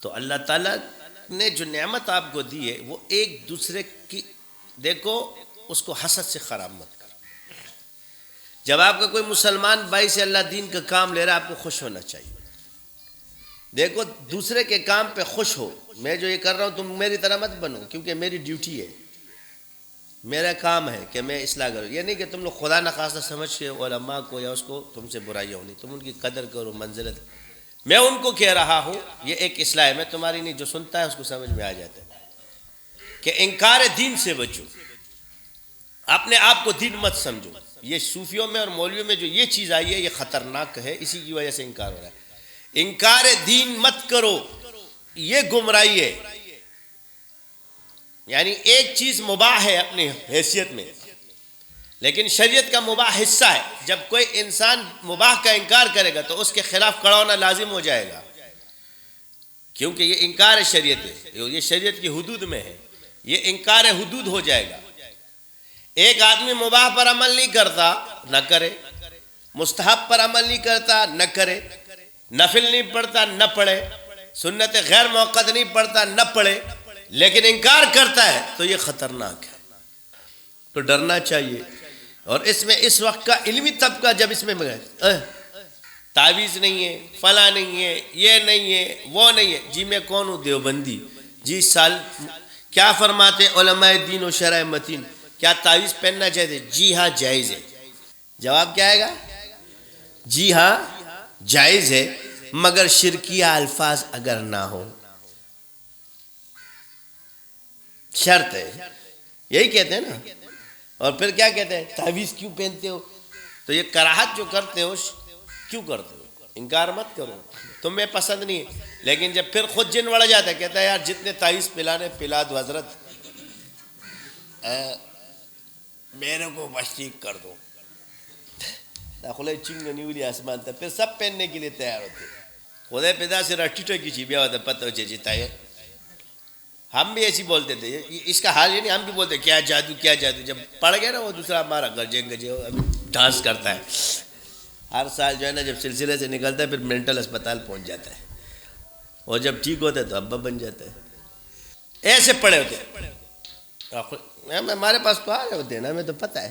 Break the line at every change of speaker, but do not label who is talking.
تو اللہ تعالیٰ نے جو نعمت آپ کو دی ہے وہ ایک دوسرے کی دیکھو، اس کو حسد سے خراب مت کرو. جب آپ کا کوئی مسلمان بھائی سے اللہ دین کا کام لے رہا ہے، آپ کو خوش ہونا چاہیے. دیکھو دوسرے کے کام پہ خوش ہو. میں جو یہ کر رہا ہوں تم میری طرح مت بنو، کیونکہ میری ڈیوٹی ہے، میرا کام ہے کہ میں اصلاح کروں. یہ نہیں کہ تم لوگ خدا نخواستہ سمجھ کے علماء کو یا اس کو تم سے برائیاں ہونی، تم ان کی قدر کرو، منزلت. میں ان کو کہہ رہا ہوں یہ ایک اصلاح ہے، میں تمہاری نہیں. جو سنتا ہے اس کو سمجھ میں آ جاتا ہے کہ انکار دین سے بچو، اپنے آپ کو دین مت سمجھو. یہ صوفیوں میں اور مولویوں میں جو یہ چیز آئی ہے یہ خطرناک ہے، اسی کی وجہ سے انکار ہو رہا ہے. انکار دین مت کرو، یہ گمراہی ہے. یعنی ایک چیز مباح ہے اپنی حیثیت میں، لیکن شریعت کا مباح حصہ ہے. جب کوئی انسان مباح کا انکار کرے گا تو اس کے خلاف کھڑا ہونا لازم ہو جائے گا، کیونکہ یہ انکار شریعت ہے، یہ شریعت کی حدود میں ہے، یہ انکار حدود ہو جائے گا. ایک آدمی مباح پر عمل نہیں کرتا، نہ کرے. مستحب پر عمل نہیں کرتا، نہ کرے. نفل نہیں پڑھتا، نہ پڑھے. سنت غیر موقت نہیں پڑھتا، نہ پڑھے. لیکن انکار کرتا ہے تو یہ خطرناک ہے. تو ڈرنا چاہیے. اور اس میں اس وقت کا علمی طبقہ جب اس میں تعویذ نہیں ہے، فلاں نہیں ہے، یہ نہیں ہے، وہ نہیں ہے. جی میں کون ہوں؟ دیوبندی. جی سال کیا فرماتے علماء دین و شرع متین؟ کیا تعویذ پہننا چاہتے؟ جی ہاں جائز ہے. جواب کیا آئے گا؟ جی ہاں جائز ہے، مگر شرکیہ الفاظ اگر نہ ہو. شرط ہے، یہی کہتے ہیں نا. اور پھر کیا کہتے ہیں؟ تعویذ کیوں پہنتے ہو؟ تو یہ کراہت جو کرتے ہو کیوں کرتے ہو؟ انکار مت کرو، تمہیں پسند نہیں ہے. لیکن جب پھر خود جن وڑ جاتا ہے، کہتا ہے یار جتنے تعویذ پلانے پلا دو حضرت، میرے کو مشرق کر دو. داخلے چنگ نیولی آسمان تھا، پھر سب پہننے کے لیے تیار ہوتے. خدا پیدا سے رٹیٹو کی چیبیا ہوتا پتہ ہو جیتا ہے. ہم بھی ایسی بولتے تھے، اس کا حال یہ نہیں، ہم بھی بولتے کیا جادو کیا جادو. جب پڑ گیا نا وہ دوسرا ہمارا گرجے گجے ابھی ڈانس کرتا ہے. ہر سال جو ہے نا جب سلسلے سے نکلتا ہے پھر مینٹل اسپتال پہنچ جاتا ہے، اور جب ٹھیک ہوتا ہے تو ابا بن جاتا ہے. ایسے پڑے ہوتے ہیں. ہمارے پاس تو آ رہے ہوتے ہیں نا، ہمیں تو پتہ ہے.